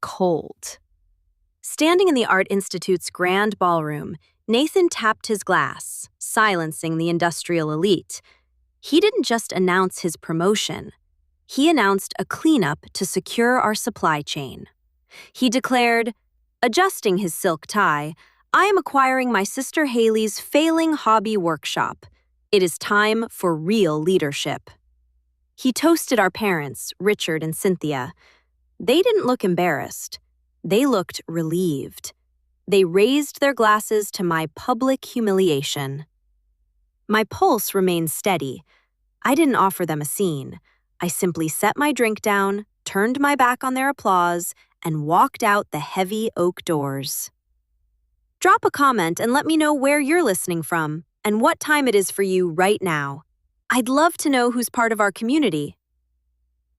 cold. Standing in the Art Institute's grand ballroom, Nathan tapped his glass, silencing the industrial elite. He didn't just announce his promotion. He announced a cleanup to secure our supply chain. He declared, adjusting his silk tie, I am acquiring my sister Haley's failing hobby workshop. It is time for real leadership. He toasted our parents, Richard and Cynthia. They didn't look embarrassed. They looked relieved. They raised their glasses to my public humiliation. My pulse remained steady. I didn't offer them a scene. I simply set my drink down, turned my back on their applause, and walked out the heavy oak doors. Drop a comment and let me know where you're listening from and what time it is for you right now. I'd love to know who's part of our community.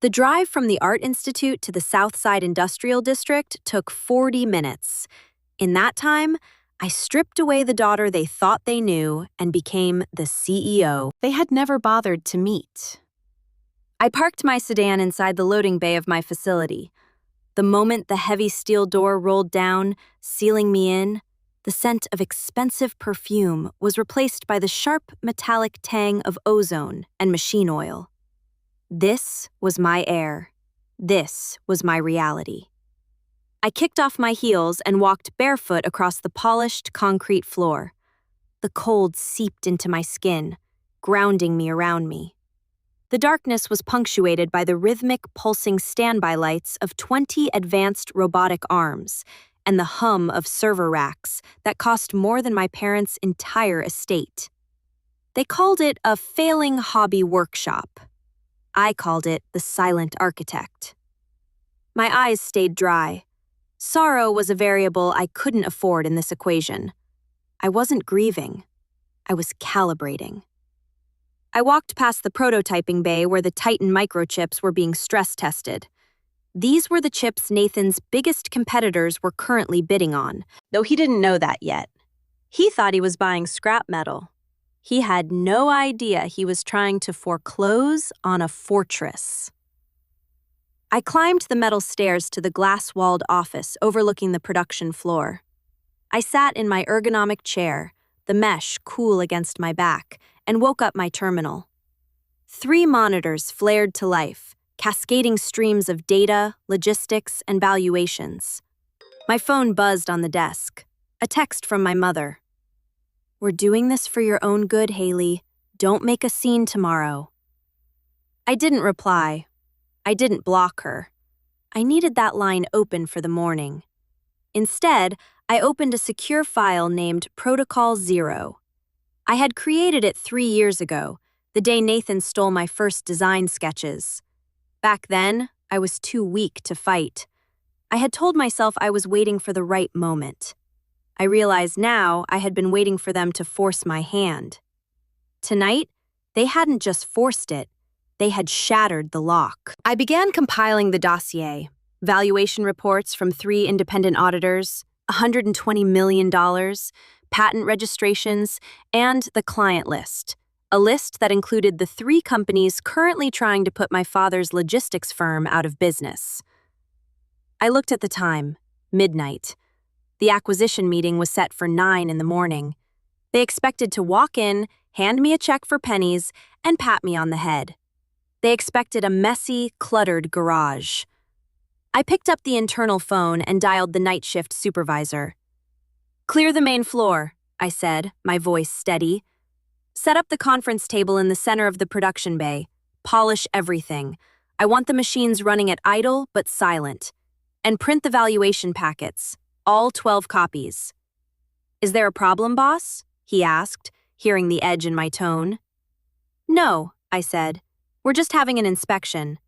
The drive from the Art Institute to the Southside Industrial District took 40 minutes. In that time, I stripped away the daughter they thought they knew and became the CEO they had never bothered to meet. I parked my sedan inside the loading bay of my facility. The moment the heavy steel door rolled down, sealing me in, the scent of expensive perfume was replaced by the sharp metallic tang of ozone and machine oil. This was my air. This was my reality. I kicked off my heels and walked barefoot across the polished concrete floor. The cold seeped into my skin, grounding me around me. The darkness was punctuated by the rhythmic, pulsing standby lights of 20 advanced robotic arms and the hum of server racks that cost more than my parents' entire estate. They called it a failing hobby workshop. I called it the silent architect. My eyes stayed dry. Sorrow was a variable I couldn't afford in this equation. I wasn't grieving. I was calibrating. I walked past the prototyping bay where the Titan microchips were being stress tested. These were the chips Nathan's biggest competitors were currently bidding on, though he didn't know that yet. He thought he was buying scrap metal. He had no idea he was trying to foreclose on a fortress. I climbed the metal stairs to the glass-walled office overlooking the production floor. I sat in my ergonomic chair, the mesh cool against my back, and woke up my terminal. 3 monitors flared to life, cascading streams of data, logistics, and valuations. My phone buzzed on the desk. A text from my mother. We're doing this for your own good, Haley. Don't make a scene tomorrow. I didn't reply. I didn't block her. I needed that line open for the morning. Instead, I opened a secure file named Protocol 0. I had created it 3 years ago, the day Nathan stole my first design sketches. Back then, I was too weak to fight. I had told myself I was waiting for the right moment. I realized now I had been waiting for them to force my hand. Tonight, they hadn't just forced it, they had shattered the lock. I began compiling the dossier, valuation reports from 3 independent auditors, $120 million, patent registrations, and the client list, a list that included the 3 companies currently trying to put my father's logistics firm out of business. I looked at the time, midnight. The acquisition meeting was set for 9 in the morning. They expected to walk in, hand me a check for pennies, and pat me on the head. They expected a messy, cluttered garage. I picked up the internal phone and dialed the night shift supervisor. Clear the main floor, I said, my voice steady. Set up the conference table in the center of the production bay. Polish everything. I want the machines running at idle but silent. And print the valuation packets, all 12 copies. Is there a problem, boss? He asked, hearing the edge in my tone. No, I said. We're just having an inspection.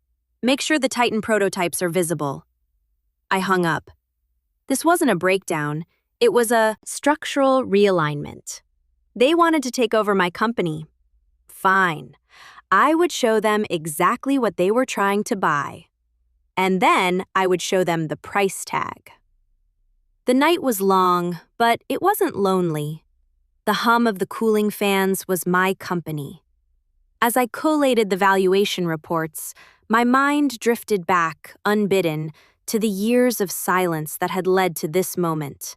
Make sure the Titan prototypes are visible. I hung up. This wasn't a breakdown. It was a structural realignment. They wanted to take over my company. Fine. I would show them exactly what they were trying to buy. And then I would show them the price tag. The night was long, but it wasn't lonely. The hum of the cooling fans was my company. As I collated the valuation reports, my mind drifted back, unbidden, to the years of silence that had led to this moment.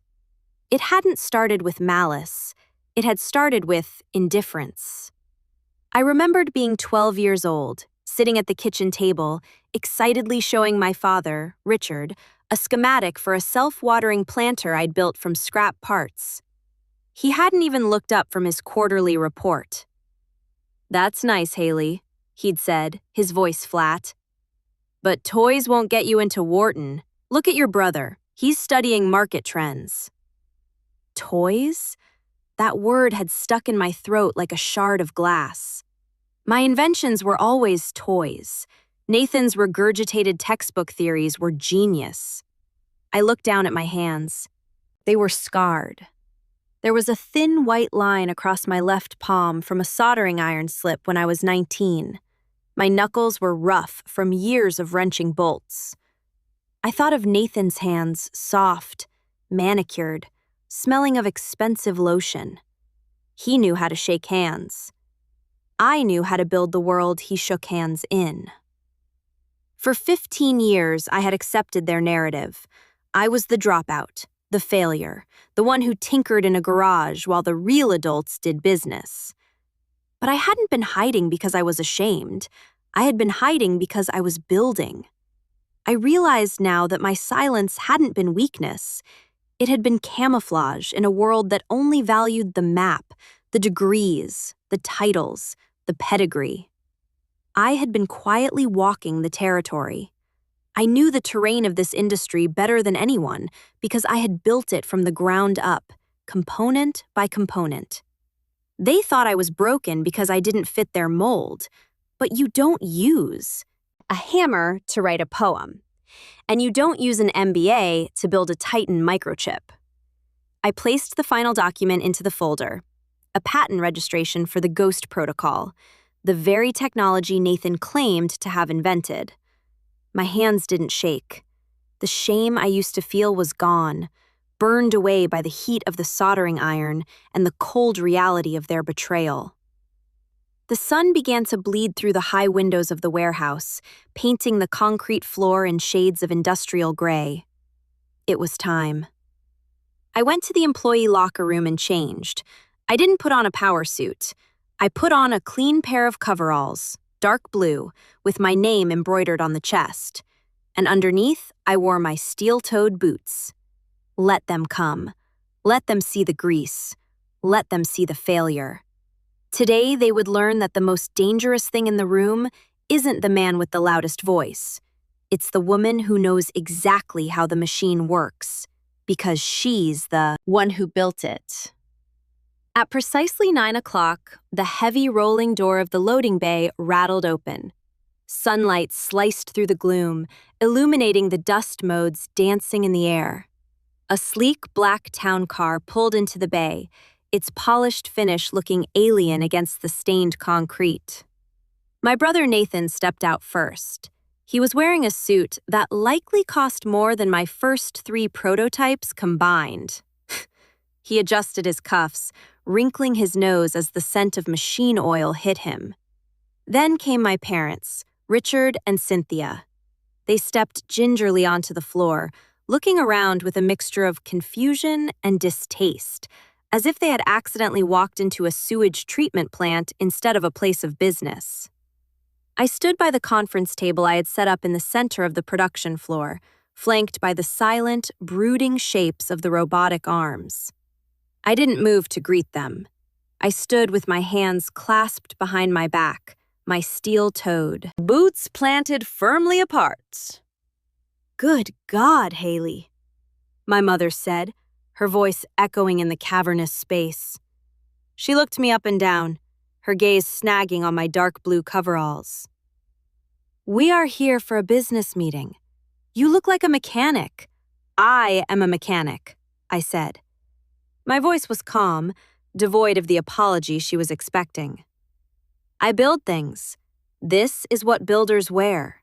It hadn't started with malice, it had started with indifference. I remembered being 12 years old, sitting at the kitchen table, excitedly showing my father, Richard, a schematic for a self-watering planter I'd built from scrap parts. He hadn't even looked up from his quarterly report. "That's nice, Haley," he'd said, his voice flat. "But toys won't get you into Wharton. Look at your brother. He's studying market trends." Toys? That word had stuck in my throat like a shard of glass. My inventions were always toys. Nathan's regurgitated textbook theories were genius. I looked down at my hands. They were scarred. There was a thin white line across my left palm from a soldering iron slip when I was 19. My knuckles were rough from years of wrenching bolts. I thought of Nathan's hands, soft, manicured, smelling of expensive lotion. He knew how to shake hands. I knew how to build the world he shook hands in. For 15 years, I had accepted their narrative. I was the dropout, the failure, the one who tinkered in a garage while the real adults did business. But I hadn't been hiding because I was ashamed. I had been hiding because I was building. I realized now that my silence hadn't been weakness. It had been camouflage in a world that only valued the map, the degrees, the titles, the pedigree. I had been quietly walking the territory. I knew the terrain of this industry better than anyone because I had built it from the ground up, component by component. They thought I was broken because I didn't fit their mold, but you don't use a hammer to write a poem. And you don't use an MBA to build a Titan microchip. I placed the final document into the folder, a patent registration for the Ghost Protocol, the very technology Nathan claimed to have invented. My hands didn't shake. The shame I used to feel was gone, burned away by the heat of the soldering iron and the cold reality of their betrayal. The sun began to bleed through the high windows of the warehouse, painting the concrete floor in shades of industrial gray. It was time. I went to the employee locker room and changed. I didn't put on a power suit. I put on a clean pair of coveralls, dark blue, with my name embroidered on the chest. And underneath, I wore my steel-toed boots. Let them come. Let them see the grease. Let them see the failure. Today, they would learn that the most dangerous thing in the room isn't the man with the loudest voice. It's the woman who knows exactly how the machine works, because she's the one who built it. At precisely 9 o'clock, the heavy rolling door of the loading bay rattled open. Sunlight sliced through the gloom, illuminating the dust motes dancing in the air. A sleek black town car pulled into the bay, its polished finish looking alien against the stained concrete. My brother Nathan stepped out first. He was wearing a suit that likely cost more than my first 3 prototypes combined. He adjusted his cuffs, wrinkling his nose as the scent of machine oil hit him. Then came my parents, Richard and Cynthia. They stepped gingerly onto the floor, looking around with a mixture of confusion and distaste, as if they had accidentally walked into a sewage treatment plant instead of a place of business. I stood by the conference table I had set up in the center of the production floor, flanked by the silent, brooding shapes of the robotic arms. I didn't move to greet them. I stood with my hands clasped behind my back, my steel-toed boots planted firmly apart. "Good God, Haley," my mother said, her voice echoing in the cavernous space. She looked me up and down, her gaze snagging on my dark blue coveralls. "We are here for a business meeting. You look like a mechanic." "I am a mechanic," I said. My voice was calm, devoid of the apology she was expecting. "I build things. This is what builders wear."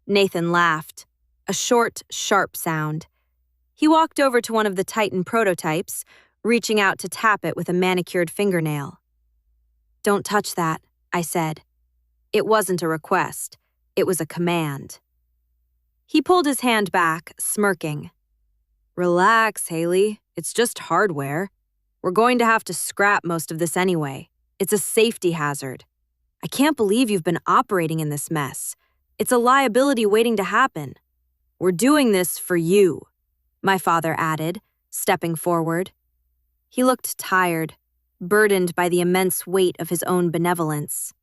Nathan laughed, a short, sharp sound. He walked over to one of the Titan prototypes, reaching out to tap it with a manicured fingernail. "Don't touch that," I said. It wasn't a request. It was a command. He pulled his hand back, smirking. Relax, Haley. It's just hardware. We're going to have to scrap most of this anyway. It's a safety hazard. I can't believe you've been operating in this mess. It's a liability waiting to happen. We're doing this for you, my father added, stepping forward. He looked tired, burdened by the immense weight of his own benevolence.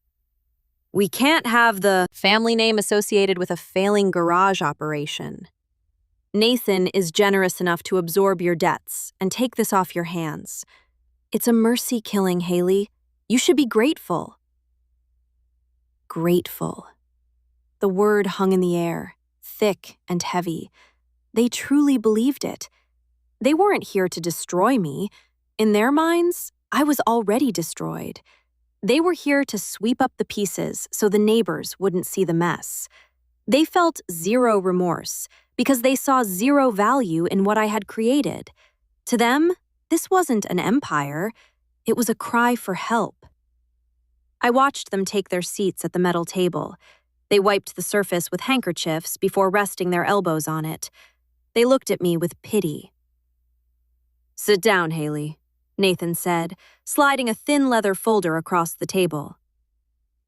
We can't have the family name associated with a failing garage operation. Nathan is generous enough to absorb your debts and take this off your hands. It's a mercy killing, Haley. You should be grateful. Grateful. The word hung in the air, thick and heavy. They truly believed it. They weren't here to destroy me. In their minds, I was already destroyed. They were here to sweep up the pieces so the neighbors wouldn't see the mess. They felt zero remorse because they saw zero value in what I had created. To them, this wasn't an empire. It was a cry for help. I watched them take their seats at the metal table. They wiped the surface with handkerchiefs before resting their elbows on it. They looked at me with pity. Sit down, Haley, Nathan said, sliding a thin leather folder across the table.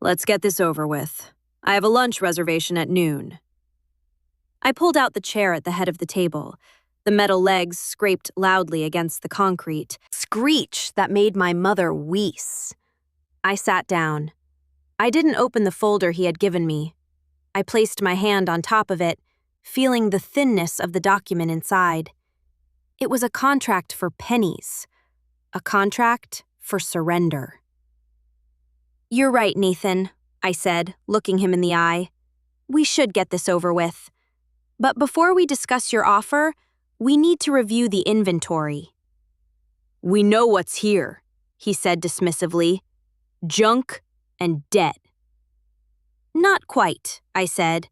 Let's get this over with. I have a lunch reservation at noon. I pulled out the chair at the head of the table. The metal legs scraped loudly against the concrete, screech that made my mother wheeze. I sat down. I didn't open the folder he had given me. I placed my hand on top of it, feeling the thinness of the document inside. It was a contract for pennies. A contract for surrender. You're right, Nathan, I said, looking him in the eye. We should get this over with. But before we discuss your offer, we need to review the inventory. We know what's here, he said dismissively. Junk and debt. Not quite, I said.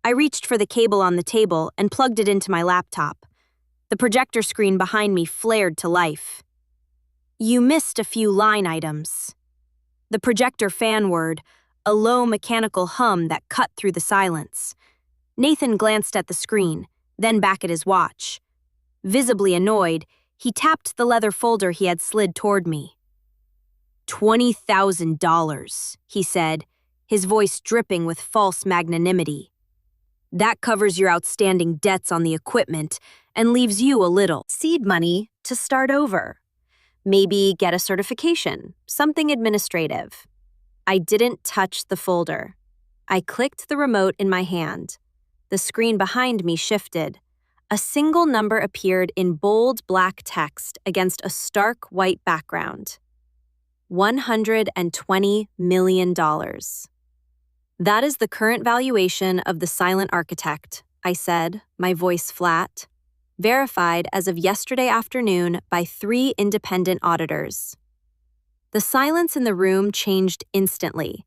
I reached for the cable on the table and plugged it into my laptop. The projector screen behind me flared to life. You missed a few line items. The projector fan word, a low mechanical hum that cut through the silence. Nathan glanced at the screen, then back at his watch. Visibly annoyed, he tapped the leather folder he had slid toward me. $20,000, he said, his voice dripping with false magnanimity. That covers your outstanding debts on the equipment and leaves you a little seed money to start over. Maybe get a certification, something administrative. I didn't touch the folder. I clicked the remote in my hand. The screen behind me shifted. A single number appeared in bold black text against a stark white background. $120 million. That is the current valuation of the silent architect, I said, my voice flat. Verified as of yesterday afternoon by 3 independent auditors. The silence in the room changed instantly.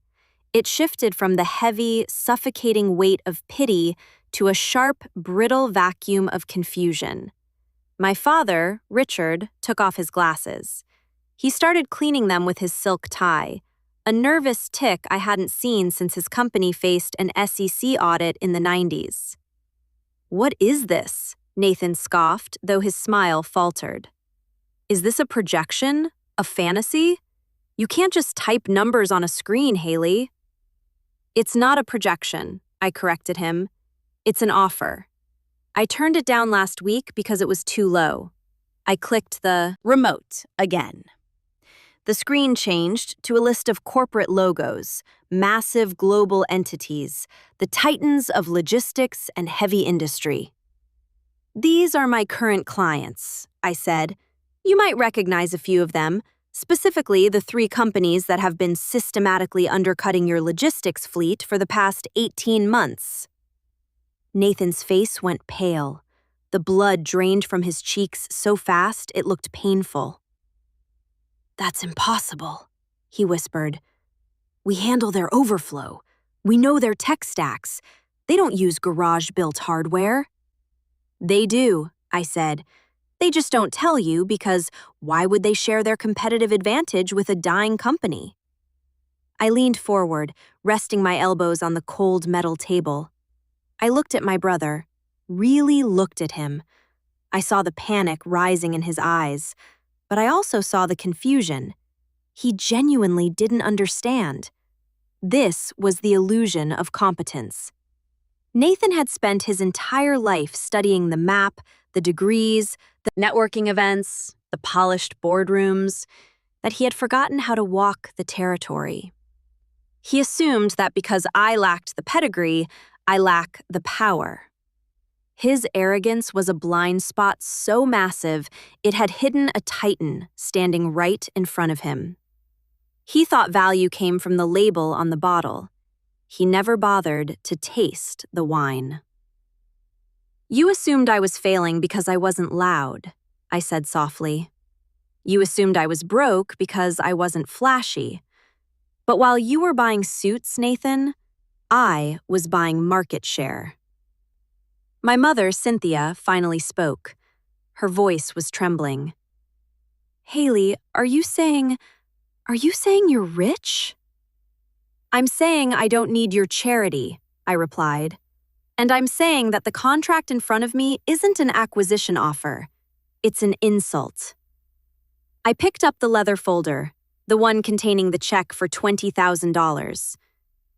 It shifted from the heavy, suffocating weight of pity to a sharp, brittle vacuum of confusion. My father, Richard, took off his glasses. He started cleaning them with his silk tie, a nervous tick I hadn't seen since his company faced an SEC audit in the 90s. What is this? Nathan scoffed, though his smile faltered. Is this a projection? A fantasy? You can't just type numbers on a screen, Haley. It's not a projection, I corrected him. It's an offer. I turned it down last week because it was too low. I clicked the remote again. The screen changed to a list of corporate logos, massive global entities, the titans of logistics and heavy industry. These are my current clients, I said. You might recognize a few of them, specifically the 3 companies that have been systematically undercutting your logistics fleet for the past 18 months. Nathan's face went pale. The blood drained from his cheeks so fast it looked painful. That's impossible, he whispered. We handle their overflow. We know their tech stacks. They don't use garage-built hardware. They do, I said. They just don't tell you because why would they share their competitive advantage with a dying company? I leaned forward, resting my elbows on the cold metal table. I looked at my brother, really looked at him. I saw the panic rising in his eyes, but I also saw the confusion. He genuinely didn't understand. This was the illusion of competence. Nathan had spent his entire life studying the map, the degrees, the networking events, the polished boardrooms, that he had forgotten how to walk the territory. He assumed that because I lacked the pedigree, I lack the power. His arrogance was a blind spot so massive it had hidden a titan standing right in front of him. He thought value came from the label on the bottle. He never bothered to taste the wine. "You assumed I was failing because I wasn't loud," I said softly. "You assumed I was broke because I wasn't flashy. But while you were buying suits, Nathan, I was buying market share." My mother, Cynthia, finally spoke. Her voice was trembling. "Haley, are you saying you're rich?" "I'm saying I don't need your charity," I replied. "And I'm saying that the contract in front of me isn't an acquisition offer. It's an insult." I picked up the leather folder, the one containing the check for $20,000.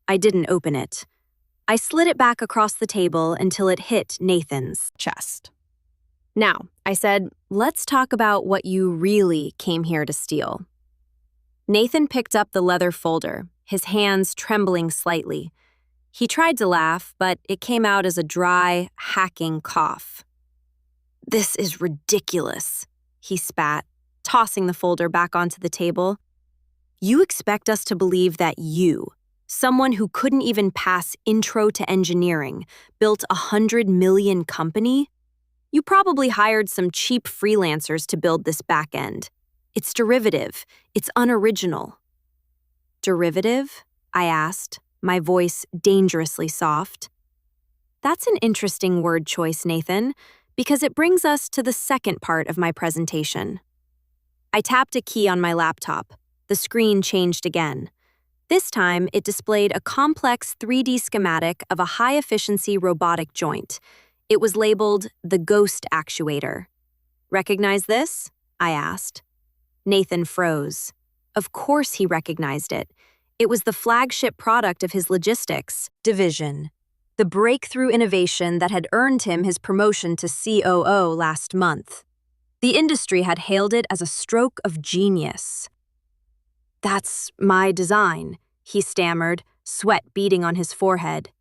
I didn't open it. I slid it back across the table until it hit Nathan's chest. "Now," I said, "let's talk about what you really came here to steal." Nathan picked up the leather folder, his hands trembling slightly. He tried to laugh, but it came out as a dry, hacking cough. "This is ridiculous," he spat, tossing the folder back onto the table. "You expect us to believe that you, someone who couldn't even pass intro to engineering, built a 100 million company? You probably hired some cheap freelancers to build this back end. It's derivative. It's unoriginal." "Derivative?" I asked, my voice dangerously soft. "That's an interesting word choice, Nathan, because it brings us to the second part of my presentation." I tapped a key on my laptop. The screen changed again. This time, it displayed a complex 3D schematic of a high-efficiency robotic joint. It was labeled the Ghost Actuator. "Recognize this?" I asked. Nathan froze. Of course he recognized it. It was the flagship product of his logistics division, the breakthrough innovation that had earned him his promotion to COO last month. The industry had hailed it as a stroke of genius. "That's my design," he stammered, sweat beading on his forehead.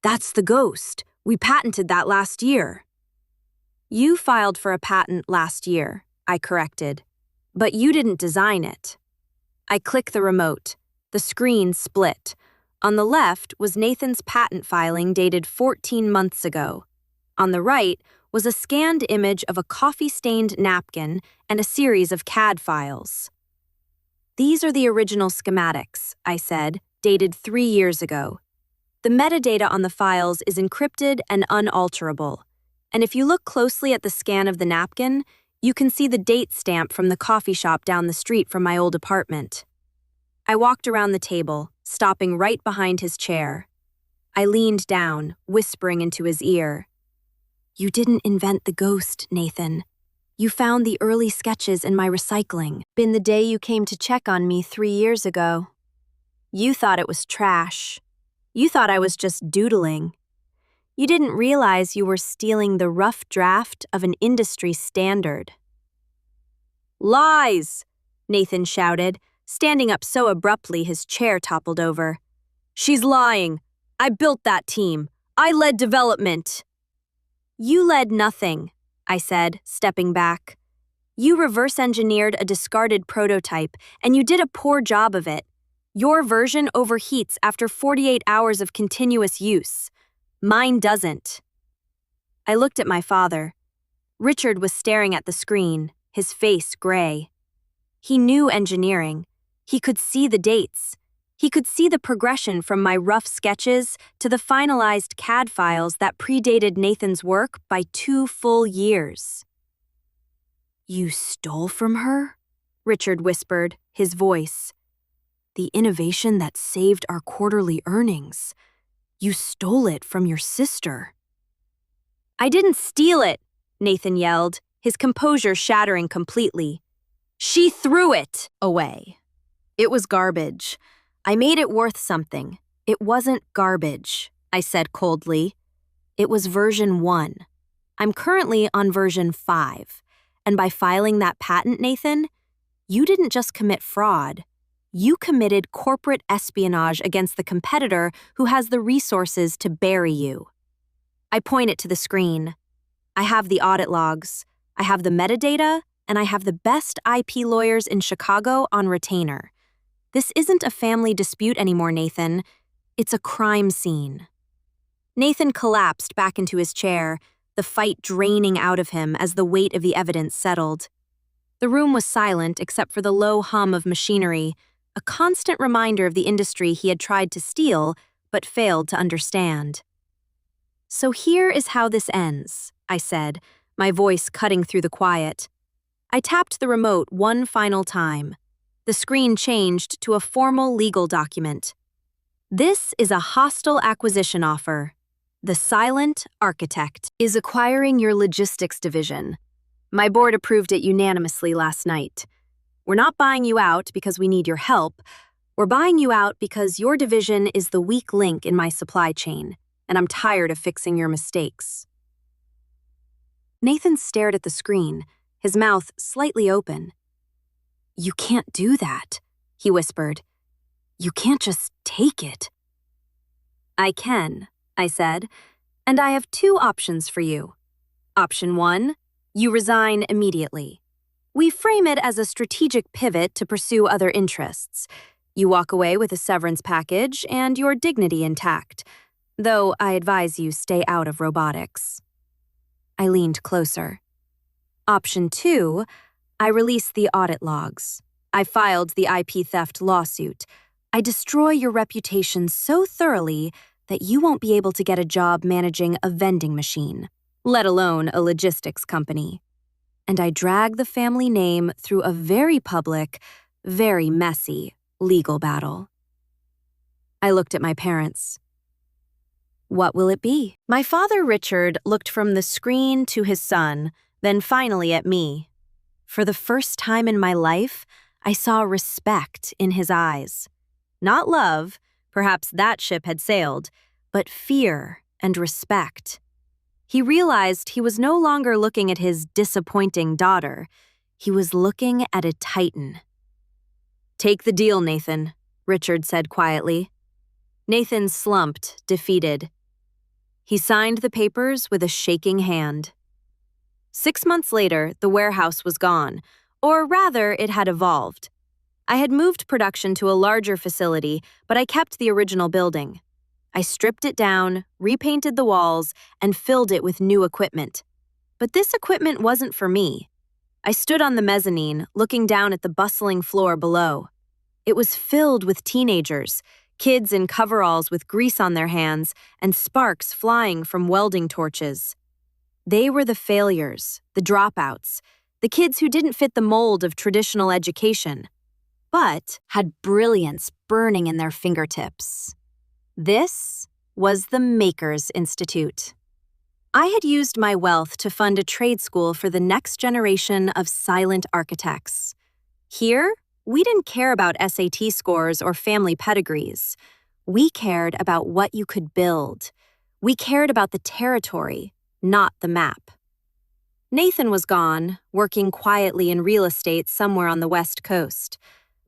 "That's the Ghost. We patented that last year." "You filed for a patent last year," I corrected. "But you didn't design it." I clicked the remote. The screen split. On the left was Nathan's patent filing dated 14 months ago. On the right was a scanned image of a coffee-stained napkin and a series of CAD files. "These are the original schematics," I said, dated 3 years ago. "The metadata on the files is encrypted and unalterable. And if you look closely at the scan of the napkin, you can see the date stamp from the coffee shop down the street from my old apartment." I walked around the table, stopping right behind his chair. I leaned down, whispering into his ear. "You didn't invent the Ghost, Nathan. You found the early sketches in my recycling bin the day you came to check on me 3 years ago. You thought it was trash. You thought I was just doodling. You didn't realize you were stealing the rough draft of an industry standard." "Lies!" Nathan shouted, standing up so abruptly his chair toppled over. "She's lying. I built that team. I led development." "You led nothing," I said, stepping back. "You reverse-engineered a discarded prototype, and you did a poor job of it. Your version overheats after 48 hours of continuous use. Mine doesn't." I looked at my father. Richard was staring at the screen, his face gray. He knew engineering. He could see the dates. He could see the progression from my rough sketches to the finalized CAD files that predated Nathan's work by 2 full years. "You stole from her?" Richard whispered, his voice. "The innovation that saved our quarterly earnings. You stole it from your sister. I didn't steal it, Nathan yelled, his composure shattering completely. She threw it away. It was garbage. I made it worth something. It wasn't garbage, I said coldly. It was version 1. I'm currently on version 5. And by filing that patent, Nathan, you didn't just commit fraud. You committed corporate espionage against the competitor who has the resources to bury you. I pointed to the screen. I have the audit logs. I have the metadata, and I have the best IP lawyers in Chicago on retainer. This isn't a family dispute anymore, Nathan. It's a crime scene. Nathan collapsed back into his chair, the fight draining out of him as the weight of the evidence settled. The room was silent except for the low hum of machinery, a constant reminder of the industry he had tried to steal but failed to understand. So here is how this ends, I said, my voice cutting through the quiet. I tapped the remote one final time. The screen changed to a formal legal document. This is a hostile acquisition offer. The Silent Architect is acquiring your logistics division. My board approved it unanimously last night. We're not buying you out because we need your help. We're buying you out because your division is the weak link in my supply chain, and I'm tired of fixing your mistakes. Nathan stared at the screen, his mouth slightly open. You can't do that, he whispered. You can't just take it. I can, I said, and I have 2 options for you. Option 1, you resign immediately. We frame it as a strategic pivot to pursue other interests. You walk away with a severance package and your dignity intact, though I advise you stay out of robotics. I leaned closer. Option 2, I release the audit logs. I filed the IP theft lawsuit. I destroy your reputation so thoroughly that you won't be able to get a job managing a vending machine, let alone a logistics company. And I drag the family name through a very public, very messy legal battle. I looked at my parents. What will it be? My father, Richard, looked from the screen to his son, then finally at me. For the first time in my life, I saw respect in his eyes. Not love, perhaps that ship had sailed, but fear and respect. He realized he was no longer looking at his disappointing daughter. He was looking at a titan. Take the deal, Nathan, Richard said quietly. Nathan slumped, defeated. He signed the papers with a shaking hand. 6 months later, the warehouse was gone, or rather, it had evolved. I had moved production to a larger facility, but I kept the original building. I stripped it down, repainted the walls, and filled it with new equipment. But this equipment wasn't for me. I stood on the mezzanine, looking down at the bustling floor below. It was filled with teenagers, kids in coveralls with grease on their hands and sparks flying from welding torches. They were the failures, the dropouts, the kids who didn't fit the mold of traditional education, but had brilliance burning in their fingertips. This was the Makers Institute. I had used my wealth to fund a trade school for the next generation of silent architects. Here, we didn't care about SAT scores or family pedigrees. We cared about what you could build. We cared about the territory, not the map. Nathan was gone, working quietly in real estate somewhere on the West Coast.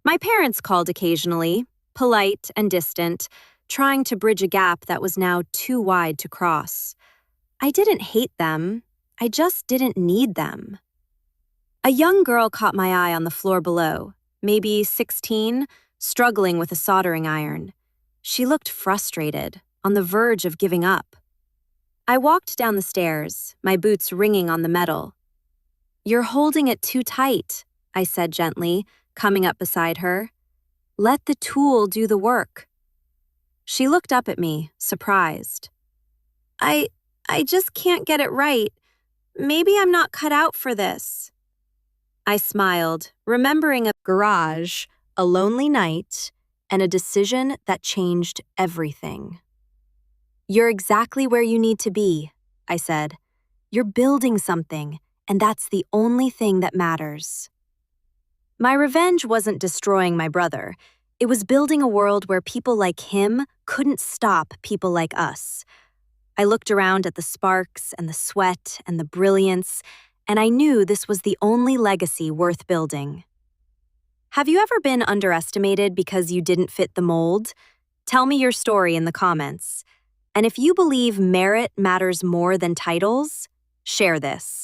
My parents called occasionally, polite and distant, trying to bridge a gap that was now too wide to cross. I didn't hate them. I just didn't need them. A young girl caught my eye on the floor below, maybe 16, struggling with a soldering iron. She looked frustrated, on the verge of giving up. I walked down the stairs, my boots ringing on the metal. You're holding it too tight, I said gently, coming up beside her. Let the tool do the work. She looked up at me, surprised. I just can't get it right. Maybe I'm not cut out for this. I smiled, remembering a garage, a lonely night, and a decision that changed everything. You're exactly where you need to be, I said. You're building something, and that's the only thing that matters. My revenge wasn't destroying my brother. It was building a world where people like him couldn't stop people like us. I looked around at the sparks and the sweat and the brilliance, and I knew this was the only legacy worth building. Have you ever been underestimated because you didn't fit the mold? Tell me your story in the comments. And if you believe merit matters more than titles, share this.